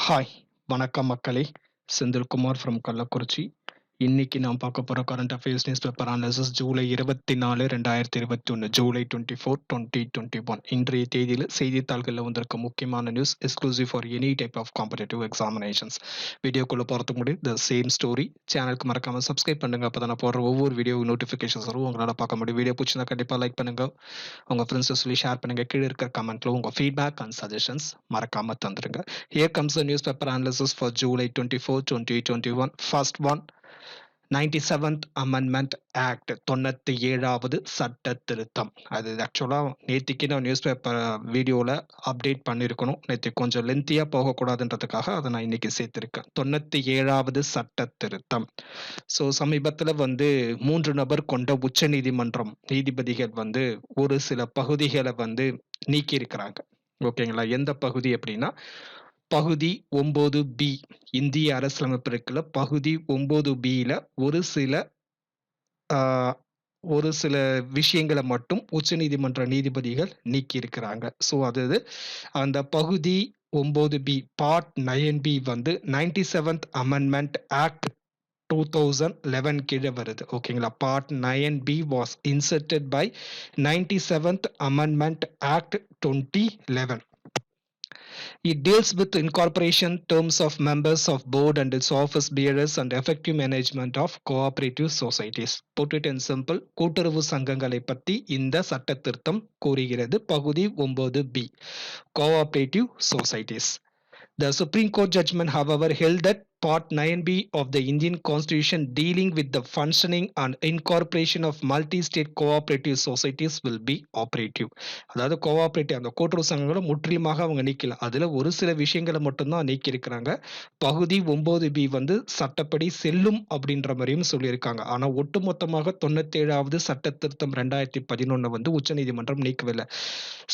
Hi வணக்கம் மக்களே. Senthilkumar from Kallakurichi. இன்னைக்கு நான் பார்க்க போகிற current affairs news paper analysis July 24 2021 July 24 2021. இன்றைய தேதியில் செய்தித்தாள்களில் வந்திருக்க முக்கியமான news exclusive for any type of competitive examinations. வீடியோக்குள்ளே போகிறதுக்கு முன்னாடி த சேம் ஸ்டோரி சேனலுக்கு மறக்காமல் சப்ஸ்கிரைப் பண்ணுங்க. அப்போ தான் போடுற ஒவ்வொரு வீடியோ நோட்டிஃபிகேஷன்ஸ் வரும் உங்களால் பார்க்க முடியும். வீடியோ பிடிச்சிருந்தா கண்டிப்பாக லைக் பண்ணுங்க, உங்கள் ஃப்ரெண்ட்ஸை சொல்லி ஷேர் பண்ணுங்க. கீழே இருக்கிற கமெண்ட்ல உங்கள் ஃபீட்பேக் அண்ட் சஜஷன்ஸ் மறக்காமல் தந்துருங்க. Here comes the newspaper analysis for July 24, 2021. First one, 97th Amendment Act 97வது சட்ட திருத்தம். அது ஆக்சுவலாக நேற்றுக்கு நான் நியூஸ் பேப்பர் வீடியோவில் அப்டேட் பண்ணியிருக்கணும். நேற்று கொஞ்சம் லென்த்தியாக போகக்கூடாதுன்றதுக்காக அதை நான் இன்னைக்கு சேர்த்துருக்கேன். 97வது சட்ட திருத்தம். ஸோ சமீபத்தில் 3 நபர் கொண்ட உச்ச நீதிமன்றம் நீதிபதிகள் ஒரு சில பகுதிகளை நீக்கியிருக்கிறாங்க. ஓகேங்களா? எந்த பகுதி அப்படின்னா பகுதி 9B இந்திய அரசியலமைப்பு இருக்குல்ல, பகுதி 9Bல ஒரு சில விஷயங்களை மட்டும் உச்சநீதிமன்ற நீதிபதிகள் நீக்கி இருக்கிறாங்க. ஸோ அது அந்த பகுதி 9B part 9B 97th amendment act 2011 கீழே வருது. ஓகேங்களா? Part 9B was inserted by 97th amendment act 2011. It deals with incorporation, terms of members of board and its office bearers and effective management of cooperative societies. Put it in simple, கூட்டுறவு சங்கங்களை பற்றி இந்த சட்ட திருத்தம் கூறுகிறது. பகுதி 9B cooperative societies. The Supreme Court judgment, however, held that Part 9B of the Indian Constitution dealing with the functioning and incorporation of multi-state cooperative societies will be operative. அதாவது cooperative அந்த கூட்டுறவு சங்கங்களை முற்றிலுமாக அவங்க நீக்கல. அதுல ஒரு சில விஷயங்களை மட்டும்தான் நீக்கி இருக்கிறாங்க. பகுதி 9B சட்டப்படி செல்லும் அப்படின்ற மாதிரியும் சொல்லியிருக்காங்க. ஆனா ஒட்டுமொத்தமாக 97வது சட்ட திருத்தம் 2011 உச்சநீதிமன்றம் நீக்கவில்லை.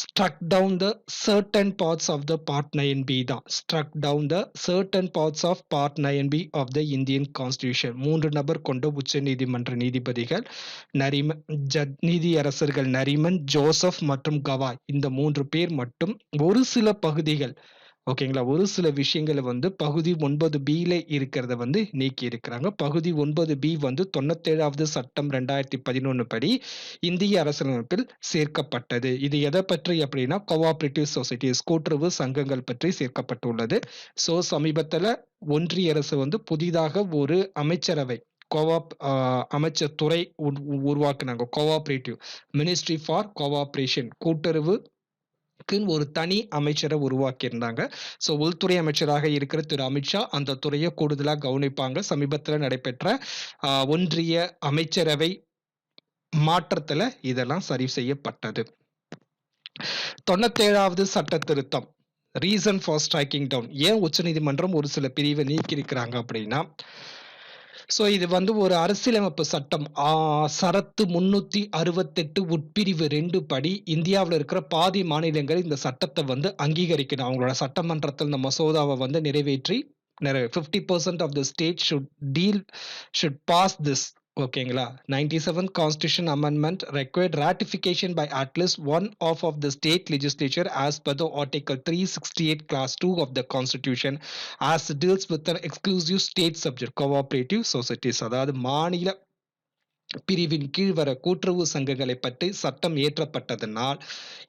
Struck down the certain parts of the Part 9B தான். Struck down the certain parts of Part 9B of the Indian Constitution. 3 நபர் கொண்ட உச்ச நீதிமன்ற நீதிபதிகள் நீதியரசர்கள் நரிமன், ஜோசப் மற்றும் கவாய் இந்த 3 பேர் மட்டும் ஒரு சில பகுதிகள், ஓகேங்களா, ஒரு சில விஷயங்களை பகுதி 9Bல இருக்கிறத நீக்கி இருக்கிறாங்க. பகுதி 9B 97வது சட்டம் 2011 படி இந்திய அரசியலமைப்பில் சேர்க்கப்பட்டது. இது எதை பற்றி அப்படின்னா கோஆபரேட்டிவ் சொசைட்டிஸ் கூட்டுறவு சங்கங்கள் பற்றி சேர்க்கப்பட்டுள்ளது. ஸோ சமீபத்தில் ஒன்றிய அரசு புதிதாக ஒரு அமைச்சரவை அமைச்சர் துறை உருவாக்குனாங்க. கோஆபரேட்டிவ் மினிஸ்ட்ரி ஃபார் கோஆபரேஷன் கூட்டுறவு ஒரு தனி அமைச்சரை உருவாக்கி இருந்தாங்க. ஸோ உள்துறை அமைச்சராக இருக்கிற திரு அமித்ஷா அந்த துறையை கூடுதலாக கவனிப்பாங்க. சமீபத்தில் நடைபெற்ற ஒன்றிய அமைச்சரவை மாற்றத்துல இதெல்லாம் சரி செய்யப்பட்டது. 97வது சட்ட திருத்தம். Reason for striking down. ஏன் உச்சநீதிமன்றம் ஒரு சில பிரிவை நீக்கி இருக்கிறாங்க அப்படின்னா, ஸோ இது ஒரு அரசியலமைப்பு சட்டம் சரத்து 368 உட்பிரிவு 2 படி இந்தியாவில் இருக்கிற பாதி மாநிலங்கள் இந்த சட்டத்தை அங்கீகரிக்கணும். அவங்களோட சட்டமன்றத்தில் இந்த மசோதாவை நிறைவேற்றி 50% of the state should pass this. ஓகேங்களா? 97th Constitution Amendment required ratification by at least one half of the state legislature as per the Article 368 Class 2 of the Constitution as it deals with an exclusive state subject cooperative societies. அதாவது மாநில பிரிவின் கீழ் வர கூட்டுறவு சங்கங்களை பற்றி சட்டம் இயற்றப்பட்டதனால்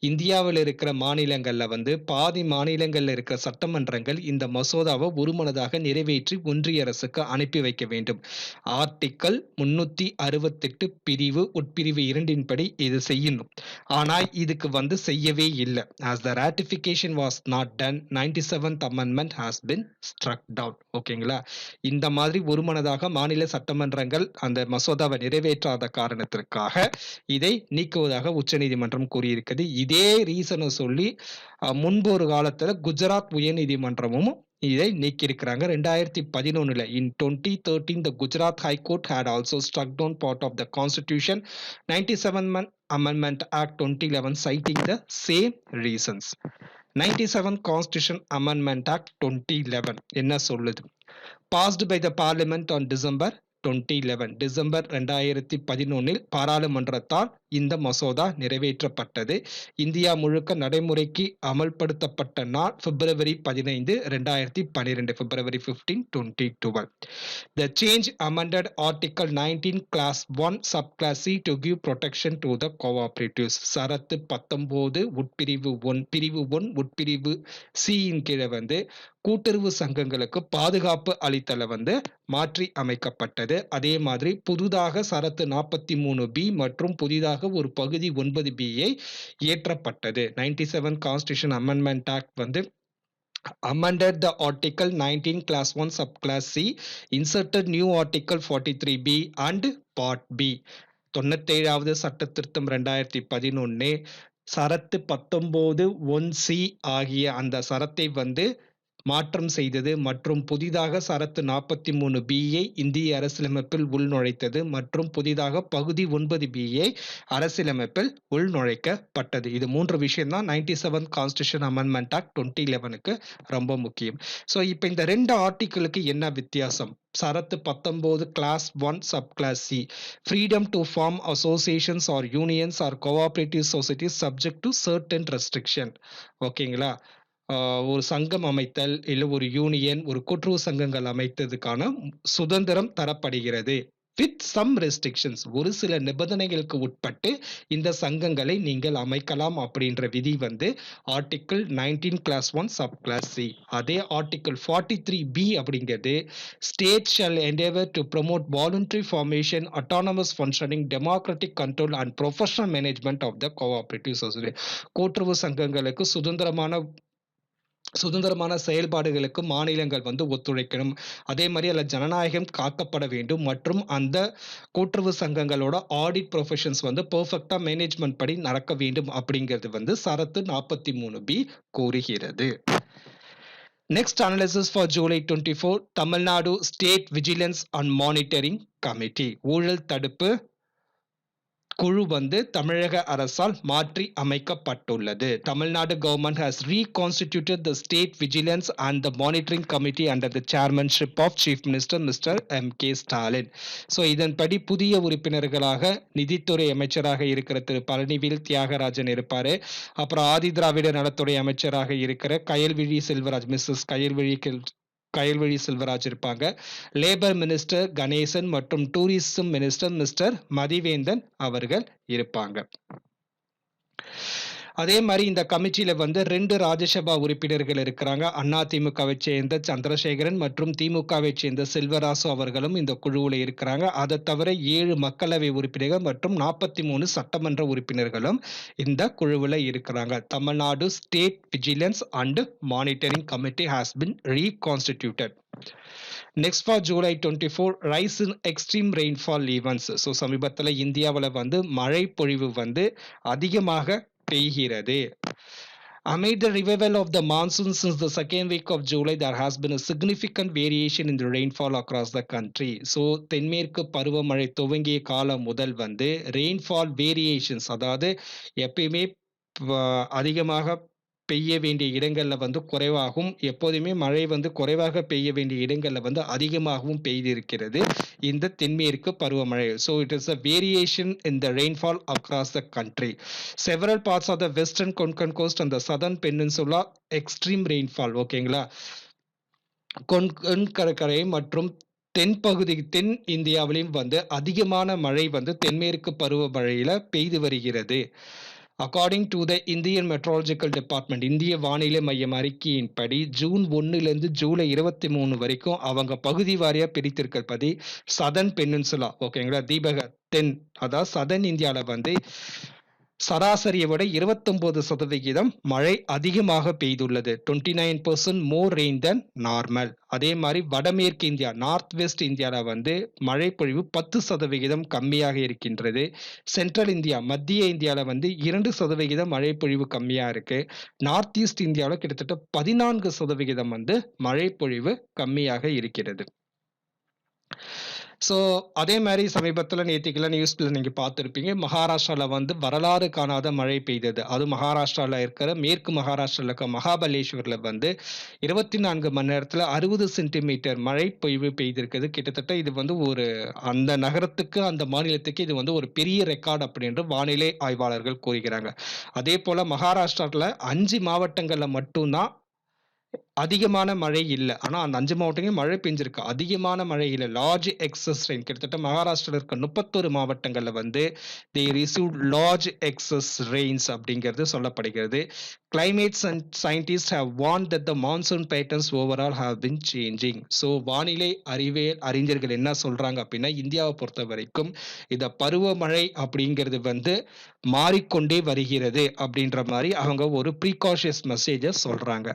இந்தியாவில் இருக்கிற மாநிலங்கள்ல பாதி மாநிலங்கள்ல இருக்கிற சட்டமன்றங்கள் இந்த மசோதாவை ஒருமனதாக நிறைவேற்றி ஒன்றிய அரசுக்கு அனுப்பி வைக்க வேண்டும். ஆர்டிக்கல் 368 பிரிவு உட்பிரிவு 2 படி இது செய்யணும். ஆனா இதுக்கு செய்யவே இல்லை. as the ratification was not done, 97th amendment has been struck down. ஓகேங்களா? இந்த மாதிரி ஒருமனதாக மாநில சட்டமன்றங்கள் அந்த மசோதாவை நிறைவேற்றாத காரணத்திற்காக இதை நீக்குவதாக உச்சநீதிமன்றம் கூறியிருக்கிறது. இதே ரீசனை சொல்லி முன்பு ஒரு காலத்துல குஜராத் உயர்நீதிமன்றமும் இதை நீக்கியிருக்கிறாங்க. 2011 in 2013 the Gujarat High Court had also struck down part of the Constitution 97th Amendment Act 2011 citing the same reasons. 97th Constitution Amendment Act 2011 என்ன சொல்லுது? Passed by the Parliament on December 2011. December 2011 பாராளுமன்றத்தால் இந்த மசோதா நிறைவேற்றப்பட்டது. India முழுக்க நடைமுறைக்கு அமல்படுத்தப்பட்ட நாள் பிப்ரவரி 15, 2012, February 15, 2012. The change amended Article 19 Class 1 Subclass C to give protection to the cooperatives. சரத்து 19 உட்பிரிவு 1 பிரிவு 1 உட்பிரிவு C இன் கீழே வந்து கூட்டுறவு சங்கங்களுக்கு பாதுகாப்பு அளித்தல வந்து மாற்றி அமைக்கப்பட்டது. அதே மாதிரி புதிதாக சரத்து 43B மற்றும் புதிதாக ஒரு பகுதி 9Bஐ இயற்றப்பட்டது. 97 Constitution Amendment Act வந்து amended the Article 19 Class 1 Subclass C, inserted new Article 43B and Part B. 97வது சட்ட திருத்தம் 2011 சரத்து 19 1C ஆகிய அந்த சரத்தை வந்து மாற்றம் செய்தது மற்றும் புதிதாக சரத்து 43Bயை இந்திய அரசியலமைப்பில் உள்நுழைத்தது மற்றும் புதிதாக பகுதி 9Bயை அரசியலமைப்பில் உள்நுழைக்கப்பட்டது. இது 3 விஷயம் தான் 97 கான்ஸ்டிடியூஷன் அமெண்ட்மெண்ட் ஆக்ட் 2011க்கு ரொம்ப முக்கியம். ஸோ இப்போ இந்த 2 ஆர்டிக்கிளுக்கு என்ன வித்தியாசம்? சரத்து 19 clause 1 sub clause C, freedom to form associations or unions or cooperative societies subject to certain restriction. ஓகேங்களா? ஒரு சங்கம் அமைத்தல் இல்லை ஒரு யூனியன் ஒரு கூட்டுறவு சங்கங்கள் அமைத்ததுக்கான சுதந்திரம் தரப்படுகிறது வித் சம் ரெஸ்ட்ரிக்ஷன்ஸ். ஒரு சில நிபந்தனைகளுக்கு உட்பட்டு இந்த சங்கங்களை நீங்கள் அமைக்கலாம் அப்படின்ற விதி வந்து article 19 clause 1 sub clause C. அதே ஆர்டிகிள் 43B அப்படிங்கிறது state shall endeavour to promote voluntary formation, autonomous functioning, democratic control and professional management of the cooperative society. கூட்டுறவு சங்கங்களுக்கு சுதந்திரமான செயல்பாடுகளுக்கு மாநிலங்கள் வந்து ஒத்துழைக்கணும். அதே மாதிரி அதில் ஜனநாயகம் காக்கப்பட வேண்டும் மற்றும் அந்த கூட்டுறவு சங்கங்களோட ஆடிட் ப்ரொஃபஷன்ஸ் வந்து பெர்ஃபெக்டா மேனேஜ்மெண்ட் படி நடக்க வேண்டும் அப்படிங்கிறது வந்து சரத்து 43B கூறுகிறது. Next analysis for July 24, Tamil Nadu state vigilance and monitoring committee. ஊழல் தடுப்பு குழு வந்து தமிழக அரசால் மாற்றி அமைக்கப்பட்டுள்ளது. Tamil Nadu government has reconstituted the state vigilance and the monitoring committee under the chairmanship of chief minister Mr. M.K. Stalin. So இதன்படி புதிய உறுப்பினர்களாக நிதித்துறை அமைச்சராக இருக்கிற திரு பழனிவேல் தியாகராஜன் இருப்பாரு. அப்புறம் ஆதி திராவிட நலத்துறை அமைச்சராக இருக்கிற கயல்விழி செல்வராஜ் மிஸ்ஸஸ் கயல்விழி செல்வராஜ் இருப்பாங்க. லேபர் மினிஸ்டர் கணேசன் மற்றும் டூரிசம் மினிஸ்டர் மிஸ்டர் மதிவேந்தன் அவர்கள் இருப்பாங்க. அதே மாதிரி இந்த கமிட்டியில வந்து 2 ராஜ்யசபா உறுப்பினர்கள் இருக்கிறாங்க. அதிமுகவை சேர்ந்த சந்திரசேகரன் மற்றும் திமுகவை சேர்ந்த செல்வராசு அவர்களும் இந்த குழுவில் இருக்கிறாங்க. அதை தவிர 7 மக்களவை உறுப்பினர்கள் மற்றும் 43 சட்டமன்ற உறுப்பினர்களும் இந்த குழுவில் இருக்கிறாங்க. Tamil Nadu state vigilance and monitoring committee has been reconstituted. Next for July 24, rise in extreme rainfall events. So சமீபத்தில் இந்தியாவில் வந்து மழை பொழிவு வந்து அதிகமாக பெய்கிறது. Amid the revival of the monsoon since the second week of July, there has been a significant variation in the rainfall across the country. So தென்மேற்கு பருவமழை துவங்கிய காலம் முதல் வந்து ரெயின்ஃபால் வேரியேஷன்ஸ், அதாவது எப்பயுமே அதிகமாக பெய்ய வேண்டிய இடங்கள்ல வந்து குறைவாகவும் எப்போதுமே மழை வந்து குறைவாக பெய்ய வேண்டிய இடங்கள்ல வந்து அதிகமாகவும் பெய்திருக்கிறது இந்த தென்மேற்கு பருவமழை. So it is a variation in the rainfall across the country. Several parts of the western Konkan coast and the southern peninsula extreme rainfall. ஓகேங்களா? கொன்கன் கடற்கரை மற்றும் தென் இந்தியாவிலும் வந்து அதிகமான மழை வந்து தென்மேற்கு பருவமழையில பெய்து வருகிறது. According to the Indian Meteorological Department, இந்திய வானிலை மையம் அறிக்கையின்படி ஜூன் 1லேருந்து ஜூலை 23 வரைக்கும் அவங்க பகுதி வாரியா பிரித்திருக்கிறபடி சதன் பெனின்சுலா, ஓகேங்களா, தீபக தென், அதாவது சதன் இந்தியாவில் வந்து சராசரியை விட 29% மழை அதிகமாக பெய்துள்ளது. 29% மோர் ரெயின் தென் நார்மல். அதே மாதிரி வடமேற்கு இந்தியா நார்த் வெஸ்ட் இந்தியாவில் வந்து மழை பொழிவு 10% கம்மியாக இருக்கின்றது. சென்ட்ரல் இந்தியா மத்திய இந்தியாவில் வந்து 2% மழை பொழிவு கம்மியாக இருக்கு. நார்த் ஈஸ்ட் இந்தியாவில் கிட்டத்தட்ட 14% வந்து மழை பொழிவு கம்மியாக இருக்கிறது. ஸோ ஸோ அதே மாரி சமீபத்தில நேத்திக்கெல்லாம் நியூஸ்ல நீங்க பார்த்திருப்பீங்க. மகாராஷ்டிரால வந்து வரலாறு காணாத மழை பெய்தது. அதுவும் மகாராஷ்டிரால இருக்கிற மேற்கு மகாராஷ்டிரால இருக்க மகாபலேஸ்வர்ல வந்து 24 மணி நேரத்தில 60 சென்டிமீட்டர் மழை பொழிவு பெய்திருக்குது. கிட்டத்தட்ட இது வந்து ஒரு அந்த நகரத்துக்கு, அந்த மாநிலத்துக்கு இது வந்து ஒரு பெரிய ரெக்கார்ட் அப்படின்னு வானிலை ஆய்வாளர்கள் கூறுகிறாங்க. அதேபோல மகாராஷ்டிரால 5 மாவட்டங்கள்ல மட்டும் தான் அதிகமான மழை இல்ல. ஆனா அந்த 5 மாவட்டங்கள்லயும் மழை பெஞ்சிருக்கு. அதிகமான மழை இல்ல. லார்ஜ் எக்ஸஸ் ரெயின் கிட்டத்தட்ட மகாராஷ்டிரால இருக்க 31 மாவட்டங்கள்ல வந்து they received large excess rains அப்படிங்கிறது சொல்லப்படுகிறது. Climate scientist have warned that the monsoon patterns overall have been changing. So வானிலை அறிஞர்கள் என்ன சொல்றாங்க அப்படின்னா, இந்தியாவை பொறுத்தவரைக்கும் இந்த பருவமழை அப்படிங்கிறது வந்து மாறிக்கொண்டே வருகிறது அப்படின்ற மாரி அவங்க ஒரு ப்ரீகாஷியஸ் மெசேஜ சொல்றாங்க.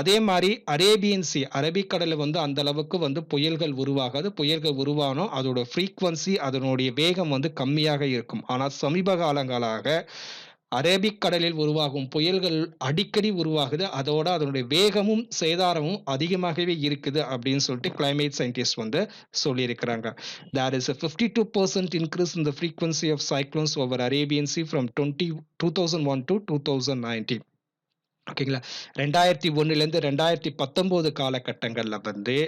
அதே மாரி அரேபியன் சி அரபிக்கடல்ல வந்து அந்த அளவுக்கு வந்து புயல்கள் உருவாகாது. புயல்கள் உருவானும் அதோட ஃப்ரீக்வன்சி அதனுடைய வேகம் வந்து கம்மியாக இருக்கும். ஆனா சமீப காலங்களாக அரேபிக் கடலில் உருவாகும் புயல்கள் அடிக்கடி உருவாகுது. அதோட அதனுடைய வேகமும், சேதாரமும் அதிகமாகவே இருக்குது அப்படின்னு சொல்லிட்டு கிளைமேட் சயின்டிஸ்ட் வந்து சொல்லியிருக்கிறாங்க. There is a 52% increase in the frequency of cyclones over Arabian Sea from 2001 to 2019. ஓகேங்களா. 2001லேருந்து 2019 காலகட்டங்கள்ல வந்து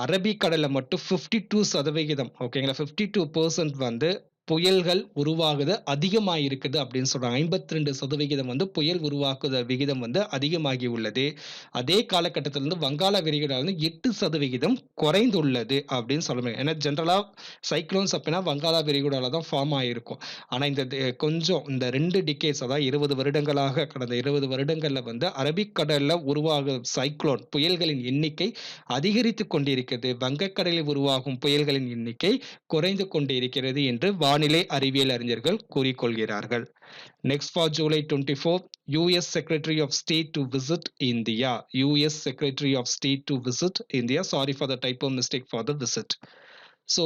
அரபிக்கடல்ல மட்டும் 52% ஓகேங்களா. 52% வந்து புயல்கள் உருவாகுது அதிகமாயிருக்குது அப்படின்னு சொல்றாங்க. 52% வந்து புயல் உருவாக்குதல் விகிதம் வந்து அதிகமாகி உள்ளது. அதே காலகட்டத்தில இருந்து வங்காள விரிகுடால வந்து 8% குறைந்துள்ளது அப்படின்னு சொல்ல முடியும். ஏன்னா ஜெனரலா சைக்ளோன்ஸ் அப்படின்னா வங்காள விரிகுடால தான் ஃபார்ம் ஆயிருக்கும். ஆனா இந்த கொஞ்சம் இந்த 2 டிகேட்ஸ் அதாவது 20 வருடங்களாக கடந்த 20 வருடங்கள்ல வந்து அரபிக்கடல்ல உருவாகும் சைக்ளோன் புயல்களின் எண்ணிக்கை அதிகரித்துக் கொண்டிருக்கிறது. வங்கக்கடலில் உருவாகும் புயல்களின் எண்ணிக்கை குறைந்து கொண்டிருக்கிறது என்று வானிலை அறிவியல் அறிஞர்கள் கூறிக்கொள்கிறார்கள். Next for July 24, US Secretary of State to visit India. US Secretary of State to visit India. Sorry for the typo mistake for the visit. So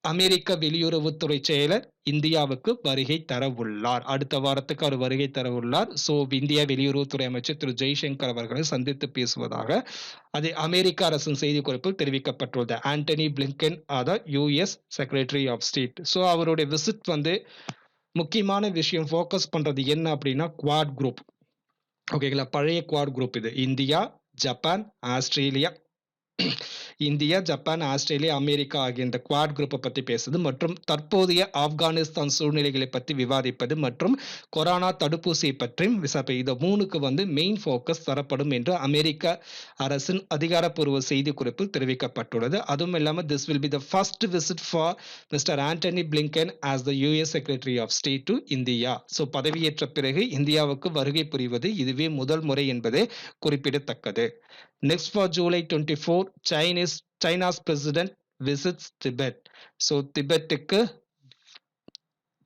அமெரிக்க வெளியுறவுத்துறை செயலர் இந்தியாவுக்கு வருகை தர உள்ளார். அடுத்த வாரத்துக்கு அவர் வருகை தர உள்ளார். ஸோ இந்திய வெளியுறவுத்துறை அமைச்சர் திரு ஜெய்சங்கர் அவர்களை சந்தித்து பேசுவதாக அது அமெரிக்க அரசின் செய்திக்குறிப்பில் தெரிவிக்கப்பட்டுள்ளது. Antony Blinken US secretary of state. So அவருடைய விசிட் வந்து முக்கியமான விஷயம் ஃபோக்கஸ் பண்றது என்ன அப்படின்னா குவாட் குரூப். ஓகேங்களா. பழைய குவாட் குரூப் இது. India, Japan, Australia, India, Japan, Australia, America ஆகிய இந்த குவாட் குரூப்பை பத்தி பேசுது மற்றும் தற்போதைய ஆப்கானிஸ்தான் சூழ்நிலைகளை பற்றி விவாதிப்பது மற்றும் கொரோனா தடுப்பூசியை பற்றியும் விசாரிப்பது. இந்த 3க்கு வந்து மெயின் ஃபோக்கஸ் தரப்படும் என்று அமெரிக்க அரசின் அதிகாரப்பூர்வ செய்திக்குறிப்பில் தெரிவிக்கப்பட்டுள்ளது. அதுவும் இல்லாமல் this will be the first visit for mister Antony Blinken as the US secretary of state to India. So பதவியேற்ற பிறகு இந்தியாவுக்கு வருகை புரிவது இதுவே முதல் முறை என்பது குறிப்பிடத்தக்கது. Next for July 24, China's president visits Tibet. So திபெத்துக்கு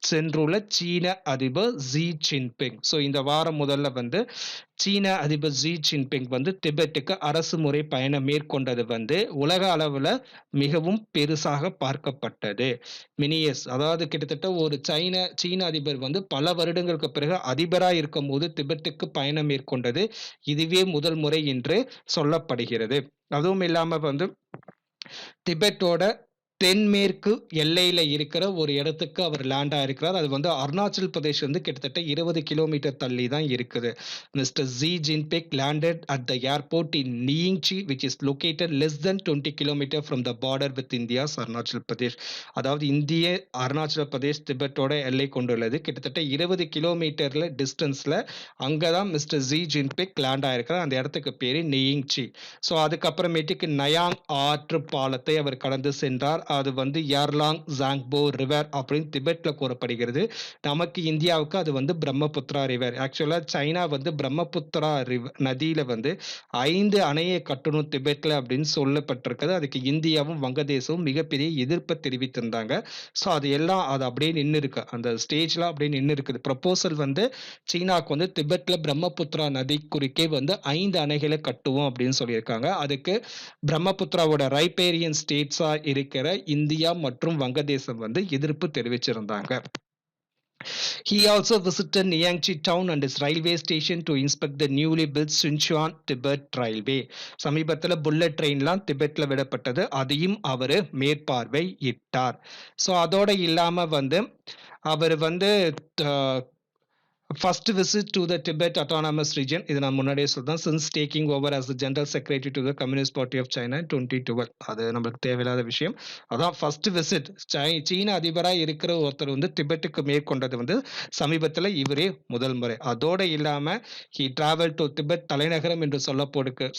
சென்றுள்ள சீன அதிபர் ஜி ஜின்பிங். ஸோ இந்த வாரம் முதல்ல வந்து சீன அதிபர் ஜி ஜின்பிங் வந்து திபெத்துக்கு அரசு முறை பயணம் மேற்கொண்டது வந்து உலக அளவில் மிகவும் பெருசாக பார்க்கப்பட்டது. மினியஸ் அதாவது கிட்டத்தட்ட ஒரு சீன அதிபர் வந்து பல வருடங்களுக்கு பிறகு அதிபராக இருக்கும் போது திபெத்துக்கு பயணம் மேற்கொண்டது இதுவே முதல் முறை என்று சொல்லப்படுகிறது. அதுவும் இல்லாம வந்து திபெத்தோட தென்மேற்கு எல்லையில இருக்கிற ஒரு இடத்துக்கு அவர் லேண்ட் ஆயிருக்கிறார். அது வந்து அருணாச்சல் பிரதேஷ் வந்து கிட்டத்தட்ட 20 கிலோமீட்டர் தள்ளி தான் இருக்குது. Mister Xi Jinping landed at the airport in Ningxi which is located less than 20 kilometer from the border with India's Arunachal Pradesh. அதாவது இந்திய அருணாச்சல பிரதேஷ் திபெத்தோட எல்லை கொண்டுள்ளது. கிட்டத்தட்ட 20 கிலோமீட்டர்ல டிஸ்டன்ஸ்ல அங்கதான் மிஸ்டர் ஜி ஜின்பிங் லேண்ட் ஆயிருக்கிறார். அந்த இடத்துக்கு பேரு நெயிங்சி. ஸோ அதுக்கப்புறமேட்டுக்கு நயாங் ஆற்று பாலத்தை அவர் கடந்து சென்றார். அது வந்து யார்லாங் ஜாங்போ ரிவர் அப்படின்னு திபெத்ல கூறப்படுகிறது. நமக்கு இந்தியாவுக்கு அது வந்து பிரம்மபுத்திரா ரிவர். ஆக்சுவலா சைனா வந்து பிரம்மபுத்திரா நதியில வந்து 5 அணையை கட்டணும் திபெத்ல அப்படின்னு சொல்லப்பட்டிருக்கிறது. அதுக்கு இந்தியாவும் வங்கதேசமும் மிகப்பெரிய எதிர்ப்பை தெரிவித்திருந்தாங்க. ஸோ அது எல்லாம் அது அப்படியே நின்று இருக்கு. அந்த ஸ்டேஜ்ல அப்படியே நின்று இருக்குது. ப்ரப்போசல் வந்து சீனாவுக்கு வந்து திபெத்ல பிரம்மபுத்திரா நதி குறுக்கே வந்து 5 அணைகளை கட்டுவோம் அப்படின்னு சொல்லியிருக்காங்க. அதுக்கு பிரம்மபுத்திராவோட ரைபேரியன் ஸ்டேட்ஸா இருக்கிற இந்தியா மற்றும் வங்கதேசம் வந்து எதிர்ப்பு தெரிவிச்சிருந்தாங்க. He also visited Nyangchi town and its railway station to inspect the newly built Suncheon Tibet Railway. சமீபத்தில் புல்லட் ட்ரெயின்லாம் திபெத்ல விடப்பட்டது, அதையும் அவர் மேற்பார்வையிட்டார். ஸோ அதோட இல்லாம வந்து அவர் வந்து First visit to the Tibet Autonomous Region, இது நான் முன்னாடியே சொல்றேன், since taking over as the General Secretary to the Communist Party of China in 2012. அது நம்மளுக்கு தேவையில்லாத விஷயம். அதான் ஃபர்ஸ்ட் விசிட் சீன அதிபராக இருக்கிற ஒருத்தர் வந்து திபெட்டுக்கு மேற்கொண்டது வந்து சமீபத்தில் இவரே முதல் முறை. அதோட இல்லாமல் ஹி டிராவல் டு திபெத் தலைநகரம் என்று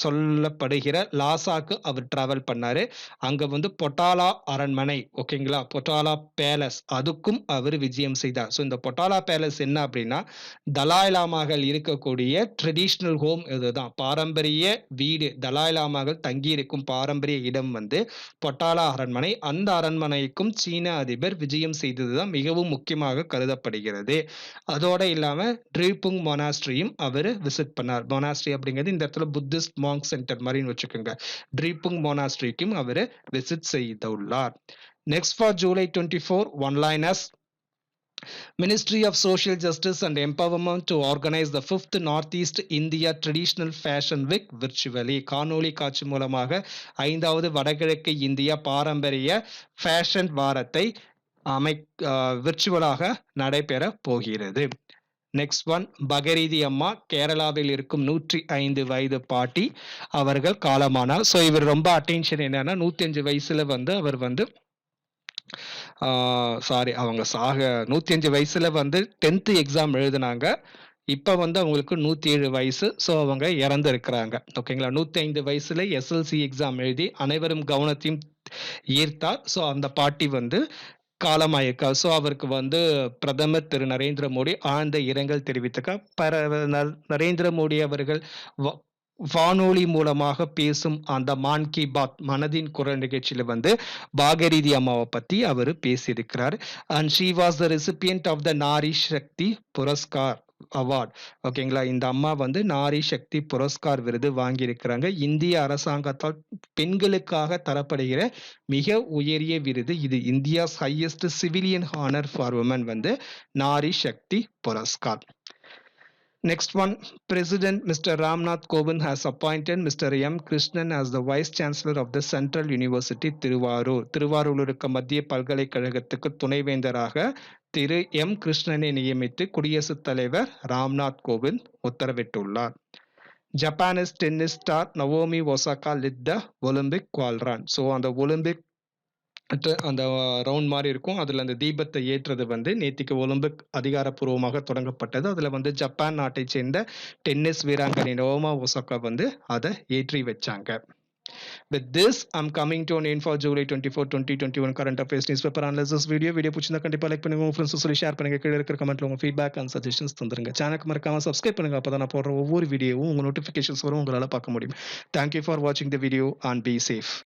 சொல்லப்படுகிற லாசாக்கு அவர் டிராவல் பண்ணாரு. அங்க வந்து பொட்டாலா அரண்மனை, ஓகேங்களா, பொட்டாலா பேலஸ், அதுக்கும் அவர் விஜயம் செய்தார். ஸோ இந்த பொட்டாலா பேலஸ் என்ன அப்படின்னா தலாய் லாமாக்கள் இருக்கக்கூடிய ட்ரெடிஷ்னல் ஹோம், இதுதான் பாரம்பரிய வீடு. தலாய் லாமாக்கள் தங்கியிருக்கும் பாரம்பரிய இடம் வந்து பொட்டாலா அரண்மனை. அந்த அரண்மனைக்கும் சீன அதிபர் விஜயம் செய்ததுதான் மிகவும் முக்கியமாக கருதப்படுகிறது. அதோட இல்லாம ட்ரீபுங் மொனாஸ்ட்ரியும் அவர் விசிட் பண்ணார். மொனாஸ்ட்ரி அப்படிங்கிறது இந்த இடத்துல புத்திஸ்ட் மாங்க் சென்டர் மாதிரின்னு வச்சுக்கோங்க. ட்ரீபுங் மொனாஸ்ட்ரிக்கும் அவர் விசிட் செய்துள்ளார். Next for July 24, one-liners. Ministry of Social Justice and Empowerment to organize the 5th Northeast India Traditional Fashion Week virtually. காணொளி காட்சி மூலமாக 5வது வடகிழக்கு இந்தியா பாரம்பரிய ஃபேஷன் வாரத்தை விர்ச்சுவலாக நடைபெற போகிறது. நெக்ஸ்ட் ஒன், பகரீதி அம்மா, கேரளாவில் இருக்கும் 105 வயது பாட்டி அவர்கள் காலமானார். ஸோ இவர் ரொம்ப அட்டென்ஷன் என்னன்னா 105 வயசுல வந்து அவர் வந்து அவங்க 105 வயசுல வந்து 10th எக்ஸாம் எழுதினாங்க. இப்போ வந்து அவங்களுக்கு 107 வயசு. ஸோ அவங்க இறந்து இருக்கிறாங்க, ஓகேங்களா. 105 வயசுல எஸ்எல்சி எக்ஸாம் எழுதி அனைவரும் கவனத்தையும் ஈர்த்தார். ஸோ அந்த பாட்டி வந்து காலமாயிருக்கா. ஸோ அவருக்கு வந்து பிரதமர் திரு நரேந்திர மோடி ஆழ்ந்த இரங்கல் தெரிவித்திருக்கார். நரேந்திர மோடி அவர்கள் வானொலி மூலமாக பேசும் அந்த மான் கி பாத், மனதின் குரல் நிகழ்ச்சியில வந்து பாகரீதி அம்மாவை பத்தி அவர் பேசியிருக்கிறார். And she was the recipient of the Nari Shakti Puraskar award, ஓகேங்களா. இந்த அம்மா வந்து நாரி சக்தி புரஸ்கார் விருது வாங்கியிருக்கிறாங்க. இந்திய அரசாங்கத்தால் பெண்களுக்காக தரப்படுகிற மிக உயரிய விருது இது. India's highest civilian honour for women வந்து Nari Shakti Puraskar. Next one, President Mr. Ramnath Kovind has appointed Mr. M. Krishnan as the Vice Chancellor of the Central University, Tiruvarur. Thiruvarur இருக்க மத்திய பல்கலைக்கழகத்துக்கு துணைவேந்தராக திரு எம் கிருஷ்ணனை நியமித்து குடியரசுத் தலைவர் ராம்நாத் கோவிந்த் உத்தரவிட்டுள்ளார். Japanese tennis star Naomi Osaka lit the Olympic cauldron. So அந்த Olympic அந்த ரவுண்ட் மாதிரி இருக்கும், அதில் அந்த தீபத்தை ஏற்றுறது வந்து நேத்திக்கு ஒலிம்பிக் அதிகாரப்பூர்வமாக தொடங்கப்பட்டது. அதில் வந்து ஜப்பான் நாட்டை சேர்ந்த டென்னிஸ் வீராங்கனை நவோமி ஒசாகா வந்து அதை ஏற்றி வச்சாங்க. With this, I'm coming to an end for July 24, 2021 current affairs newspaper analysis video. Video பிடிச்சிருந்தா கண்டிப்பா லைக் பண்ணுங்க, உங்க ஃப்ரெண்ட்ஸ் சொல்லி ஷேர் பண்ணுங்க. கீழே இருக்கிற கமெண்ட்ல உங்க ஃபீட்பேக் அண்ட் சஜஷன்ஸ் தந்துருங்க. சேனலுக்கு மறக்காம சப்ஸ்கிரைப் பண்ணுங்க, அப்பதான் நான் போடுற ஒவ்வொரு வீடியோவும் உங்க நோட்டிஃபிகேஷன்ஸ் வரும், உங்களால பார்க்க முடியும். Thank you for watching the video and be safe.